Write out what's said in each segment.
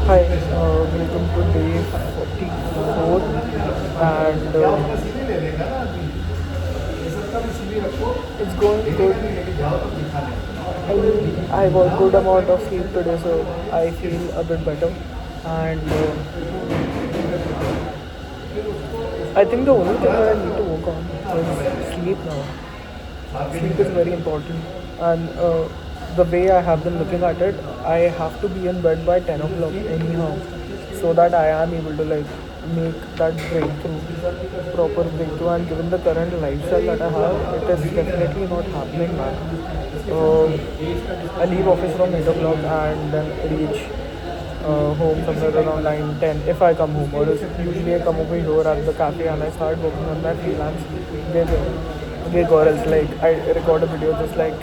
Hi, welcome to day 44 and it's going good. I got good amount of sleep today, so I feel a bit better. And I think the only thing that I need to work on is sleep now. Sleep is very important, and the way I have been looking at it, I have to be in bed by 10 o'clock anyhow, so that I am able to like make that breakthrough, proper breakthrough. And given the current lifestyle that I have, it is definitely not happening, man. I leave office from 8 o'clock and then reach home somewhere around 9, 10 if I come home, or else usually I come over here at the cafe and I start working on my freelance gig, or else like I record a video just like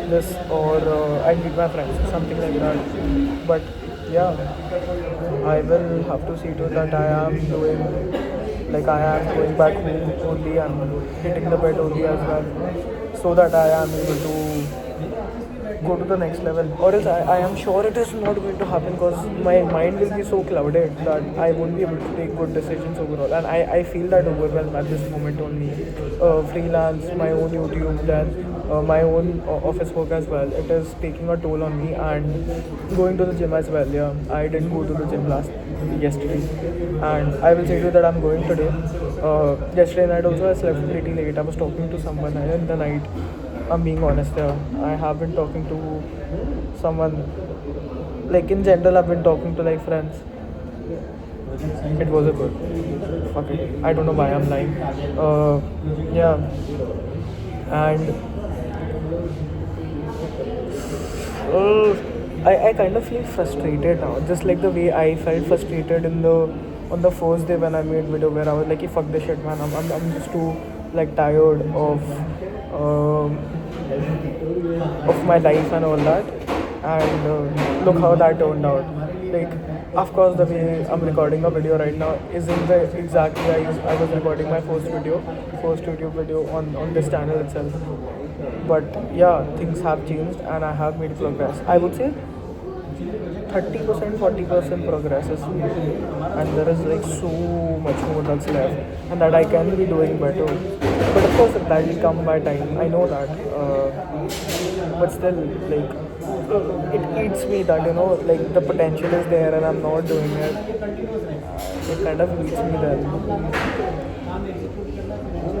this, or I meet my friends, something like that. But yeah, I will have to see to it that I am doing, like I am going back home only and hitting the bed only as well, so that I am able to go to the next level, or else I am sure it is not going to happen, because my mind will be so clouded that I won't be able to take good decisions overall, and I feel that overwhelmed at this moment only. Freelance, my own YouTube, then my own office work as well, it is taking a toll on me, and going to the gym as well. Yeah, I didn't go to the gym yesterday, and I will say to you that I'm going today. Yesterday night also I slept pretty late. I was talking to someone in the night. I'm being honest here. I have been talking to someone, like in general, I've been talking to like friends. It was a good. Fuck it. I don't know why I'm lying. Yeah. And I kind of feel frustrated now, just like the way I felt frustrated in the on the first day when I made video, where I was like, fuck this shit, man. I'm just too like tired of my life and all that. And look how that turned out. Like, of course, the way I'm recording a video right now isn't the exact way I was recording my first YouTube video on this channel itself. But yeah, things have changed and I have made progress. I would say 30%, 40% progress is made, and there is like so much more that's left, and that I can be doing better. But of course, that will come by time. I know that, but still, like it eats me that like the potential is there and I'm not doing it. It kind of eats me there.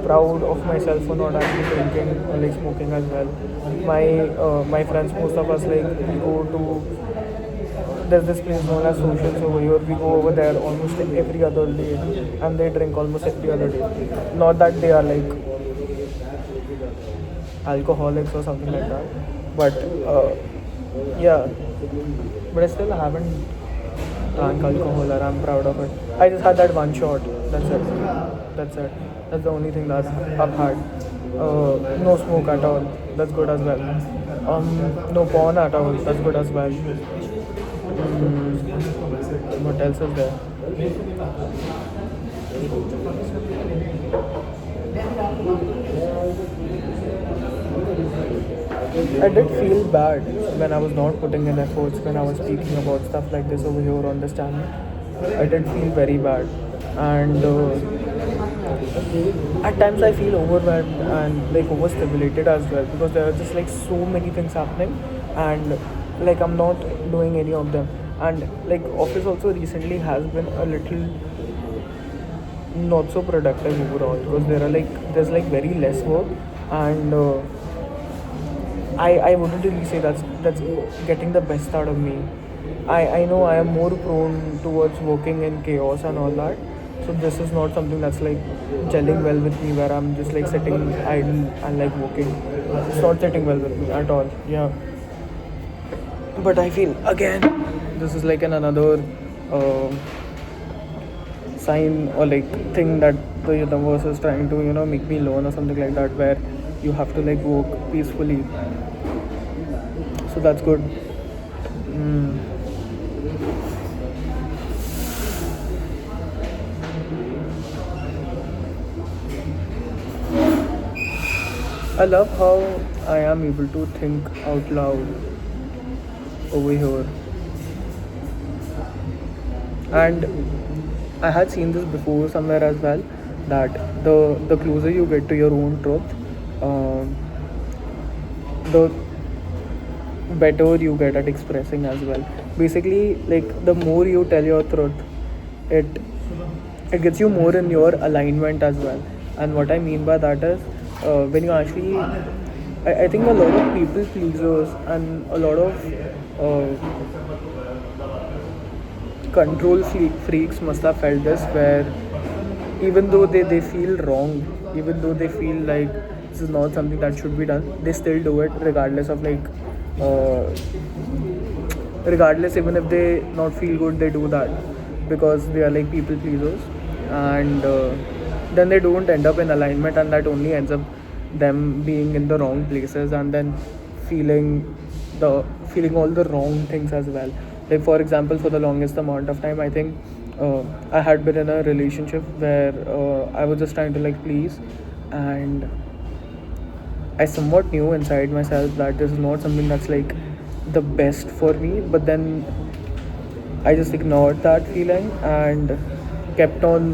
Proud of myself for not actually drinking or like smoking as well. My friends, most of us, like we go to there's this place known as Socials over here. We go over there almost like every other day, and they drink almost every other day. Not that they are like alcoholics or something like that, but yeah. But I still haven't drank alcohol, and I'm proud of it. I just had that one shot. That's it. That's it. That's the only thing that I've had. No smoke at all. That's good as well. No porn at all. That's good as well. What else is there? I did feel bad when I was not putting in efforts, when I was speaking about stuff like this over here on this channel. I did feel very bad, and at times I feel overwhelmed and like overstimulated as well, because there are just like so many things happening, and like I'm not doing any of them. And like office also recently has been a little not so productive overall, because there's like very less work, and I wouldn't really say that's getting the best out of me. I know I am more prone towards working in chaos and all that. So this is not something that's like gelling well with me, where I'm just like sitting idle and like working. It's not sitting well with me at all. Yeah. But I feel again this is like another sign or like thing that the universe is trying to make me learn or something like that, where you have to like work peacefully. So that's good. I love how I am able to think out loud over here. And I had seen this before somewhere as well, that the closer you get to your own truth, um, the better you get at expressing as well. Basically, like the more you tell your truth, it it gets you more in your alignment as well. And what I mean by that is, when you actually, I think a lot of people pleasers and a lot of control freaks must have felt this, where even though they feel wrong, even though they feel like this is not something that should be done, they still do it regardless of like, uh, regardless, even if they not feel good, they do that because they are like people pleasers. And then they don't end up in alignment, and that only ends up them being in the wrong places, and then feeling feeling all the wrong things as well. Like for example, for the longest amount of time, I think I had been in a relationship where I was just trying to like please, and I somewhat knew inside myself that this is not something that's like the best for me, but then I just ignored that feeling and kept on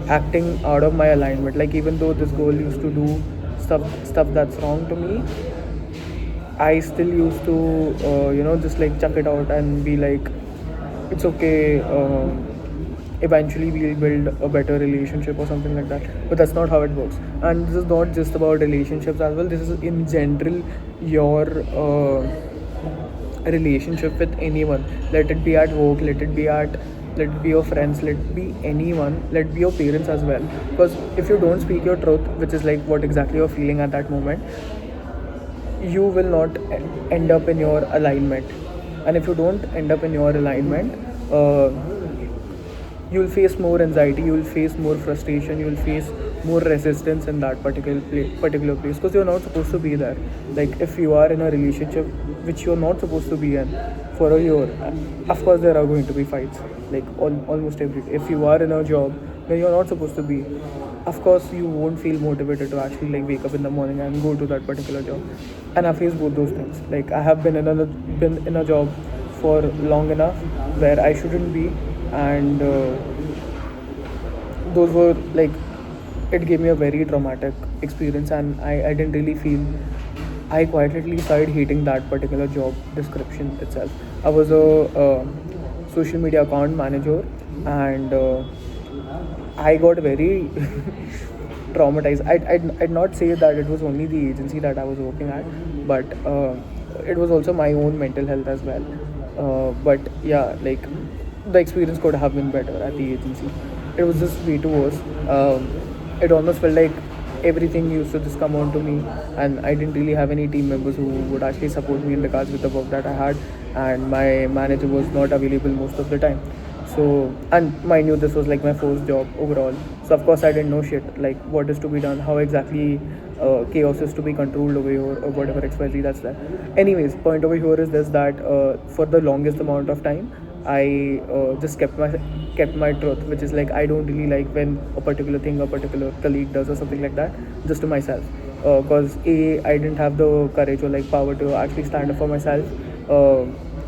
acting out of my alignment. Like even though this girl used to do stuff that's wrong to me, I still used to just like chuck it out and be like, it's okay. Eventually we'll build a better relationship or something like that. But that's not how it works. And this is not just about relationships as well. This is in general your relationship with anyone. Let it be at work, let it be your friends, let it be anyone, let it be your parents as well. Because if you don't speak your truth, which is like what exactly you're feeling at that moment, you will not end up in your alignment. And if you don't end up in your alignment, you'll face more anxiety, you'll face more frustration, you'll face more resistance in that particular place, because you're not supposed to be there. Like if you are in a relationship which you're not supposed to be in for a year, of course there are going to be fights, like almost every day. If you are in a job where you're not supposed to be, of course you won't feel motivated to actually like wake up in the morning and go to that particular job. And I face both those things. Like I have been in a job for long enough where I shouldn't be, and those were like, it gave me a very traumatic experience, and I didn't really feel, I quietly started hating that particular job description itself. I was a social media account manager, and I got very traumatized. I'd not say that it was only the agency that I was working at, but it was also my own mental health as well. But yeah, like the experience could have been better at the agency. It was just way too worse. It almost felt like everything used to just come on to me, and I didn't really have any team members who would actually support me in regards with the work that I had, and my manager was not available most of the time. So, and mind you, this was like my first job overall. So of course I didn't know shit, like what is to be done, how exactly chaos is to be controlled over here, or whatever XYZ that's there. Anyways, point over here is this, that for the longest amount of time, I just kept my truth, which is like I don't really like when a particular thing a particular colleague does or something like that, just to myself. Because I didn't have the courage or like power to actually stand up for myself,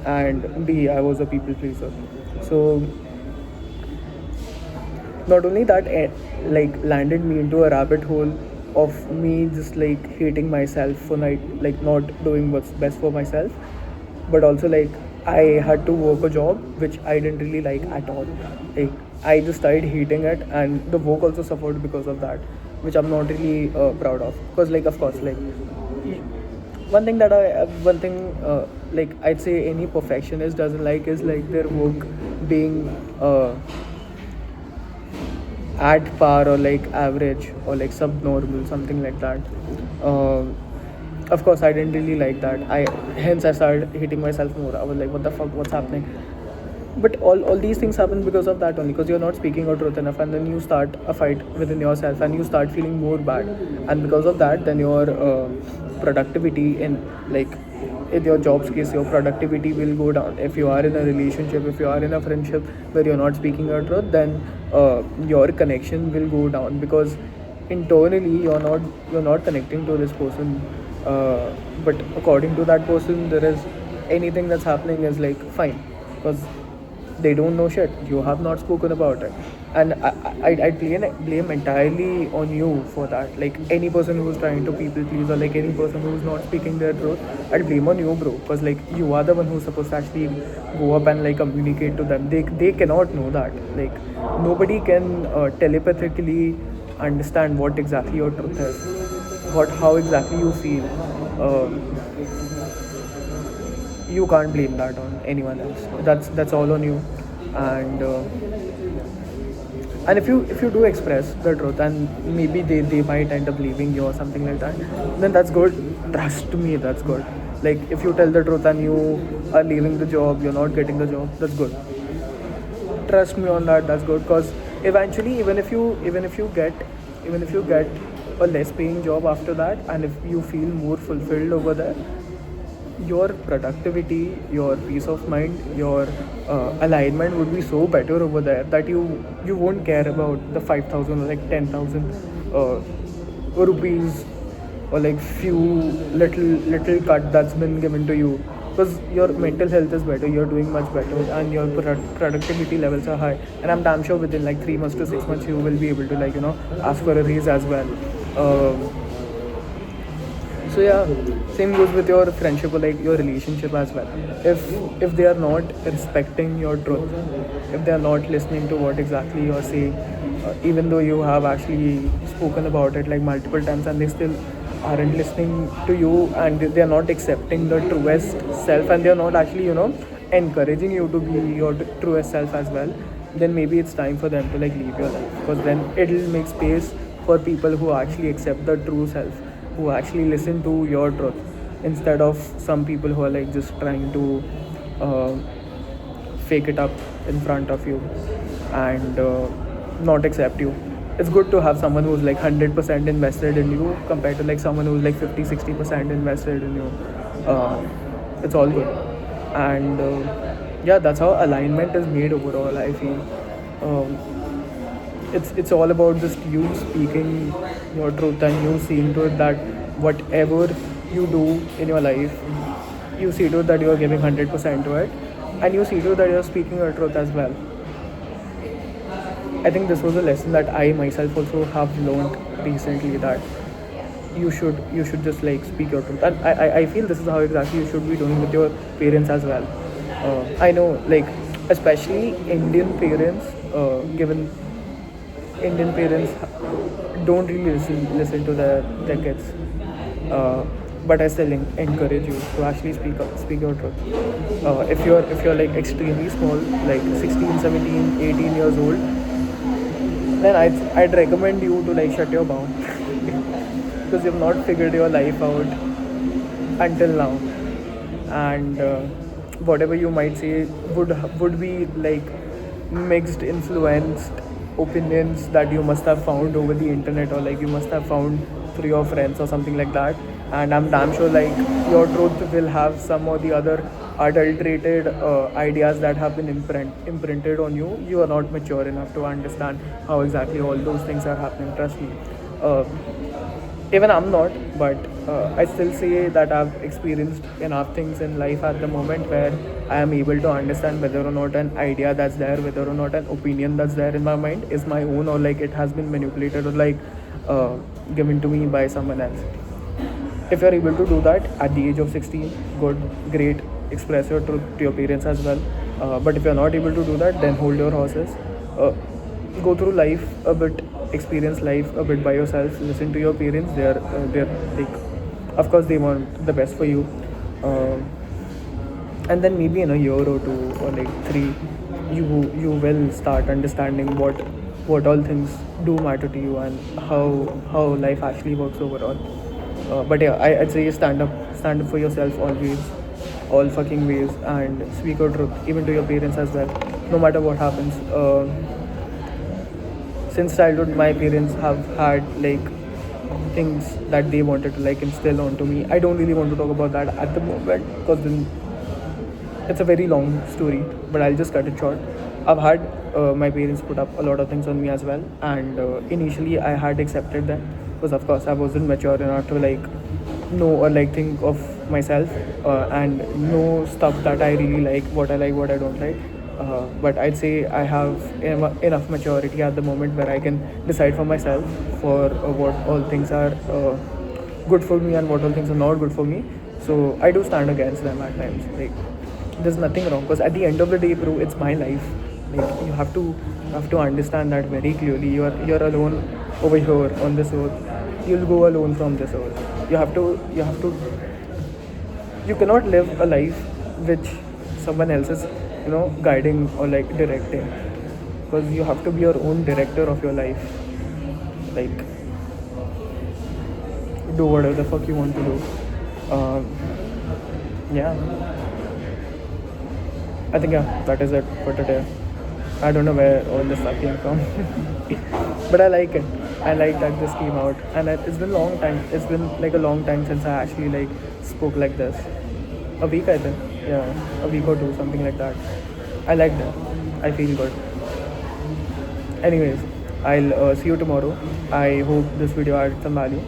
and B, I was a people pleaser. So not only that, like landed me into a rabbit hole of me just like hating myself for like not doing what's best for myself, but also like I had to work a job which I didn't really like at all. Like I just started hating it, and the work also suffered because of that, which I'm not really proud of. Because like of course, like one thing like I'd say any perfectionist doesn't like is like their work being at par or like average or like subnormal, something like that. Um of course I didn't really like that. I started hating myself more. I was like, what the fuck, what's happening? But all these things happen because of that only, because you're not speaking your truth enough, and then you start a fight within yourself, and you start feeling more bad. And because of that, then your productivity in like in your job's case, your productivity will go down. If you are in a relationship, if you are in a friendship where you're not speaking your truth, then your connection will go down, because internally you're not connecting to this person, but according to that person, there is anything that's happening is like fine, because they don't know shit. You have not spoken about it, and I'd blame entirely on you for that. Like any person who's trying to people please, or like any person who's not speaking their truth, I'd blame on you, bro. Because like you are the one who's supposed to actually go up and like communicate to them. They cannot know that. Like nobody can telepathically understand what exactly your truth is, what how exactly you feel. You can't blame that on anyone else. That's all on you. And uh, and if you do express the truth, and maybe they might end up leaving you or something like that, then that's good. Trust me, that's good. Like if you tell the truth and you are leaving the job, you're not getting the job, that's good. Trust me on that, that's good. Because eventually, even if you get a less paying job after that, and if you feel more fulfilled over there, your productivity, your peace of mind, your alignment would be so better over there that you won't care about the 5,000 or like 10,000 rupees, or like few little cut that's been given to you, because your mental health is better, you're doing much better, and your productivity levels are high. And I'm damn sure within like 3 months to 6 months you will be able to, like, ask for a raise as well. So yeah, same goes with your friendship or like your relationship as well. If they are not respecting your truth, if they are not listening to what exactly you are saying, even though you have actually spoken about it like multiple times, and they still aren't listening to you, and they are not accepting the truest self, and they are not actually, encouraging you to be your truest self as well, then maybe it's time for them to like leave your life, because then it'll make space for people who actually accept the true self, who actually listen to your truth, instead of some people who are like just trying to uh, fake it up in front of you, and not accept you. It's good to have someone who's like 100% invested in you compared to like someone who's like 50-60% invested in you. It's all good. And yeah, that's how alignment is made overall, I feel. um, it's all about just you speaking your truth, and you seeing to it that whatever you do in your life, you see to it that you are giving 100% to it, and you see to it that you are speaking your truth as well. I think this was a lesson that I myself also have learned recently, that you should just like speak your truth, and I feel this is how exactly you should be doing with your parents as well. I know, like, especially Indian parents, given Indian parents don't really listen to their kids. But I still encourage you to actually speak your truth. If you're like extremely small, like 16, 17, 18 years old, then I'd recommend you to like shut your mouth because you've not figured your life out until now, and whatever you might say would be like mixed influenced opinions that you must have found over the internet, or like you must have found through your friends or something like that. And I'm damn sure like your truth will have some or the other adulterated ideas that have been imprinted on you. You are not mature enough to understand how exactly all those things are happening, trust me. uh, Even I'm not, but I still say that I've experienced enough things in life at the moment where I am able to understand whether or not an idea that's there, whether or not an opinion that's there in my mind is my own, or like it has been manipulated, or like uh, given to me by someone else. If you're able to do that at the age of 16, good, great, express your truth to your parents as well. But if you're not able to do that, then hold your horses. uh, Go through life a bit, experience life a bit by yourself, listen to your parents. They're like, of course they want the best for you. uh, and then maybe in a year or two or like three, you will start understanding what all things do matter to you, and how life actually works overall. But yeah, I'd say stand up for yourself always, all fucking ways, and speak your truth even to your parents as well, no matter what happens. Since childhood, my parents have had like things that they wanted to like instill onto me. I don't really want to talk about that at the moment because then it's a very long story, but I'll just cut it short. I've had my parents put up a lot of things on me as well, and initially I had accepted them because, of course, I wasn't mature enough to like know or like think of myself and know stuff that I really like, what I don't like. But I'd say I have enough maturity at the moment where I can decide for myself for what all things are good for me and what all things are not good for me. So I do stand against them at times. Like, there's nothing wrong, because at the end of the day, bro, it's my life. Like, you have to understand that very clearly. You're alone over here on this earth. You'll go alone from this earth. You cannot live a life which someone else is, guiding or like directing, because you have to be your own director of your life. Like, do whatever the fuck you want to do. Yeah, I think, yeah, that is it for today. I don't know where all this stuff came from, but I like it. I like that this came out, and it's been a long time. It's been like a long time since I actually like spoke like this. A week, I think. Yeah, a week or two, something like that. I like that. I feel good. Anyways, I'll see you tomorrow. I hope this video added some value.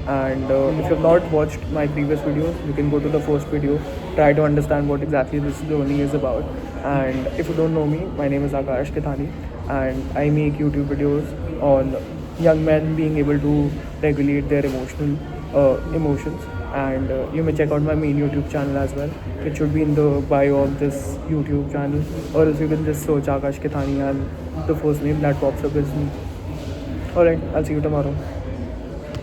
And if you have not watched my previous videos, you can go to the first video, try to understand what exactly this journey is about. And if you don't know me, my name is Akash Kithani, and I make YouTube videos on young men being able to regulate their emotions. And you may check out my main YouTube channel as well. It should be in the bio of this YouTube channel, or else you can just search Akash Kithani and the first name that pops up is me. Alright, I'll see you tomorrow.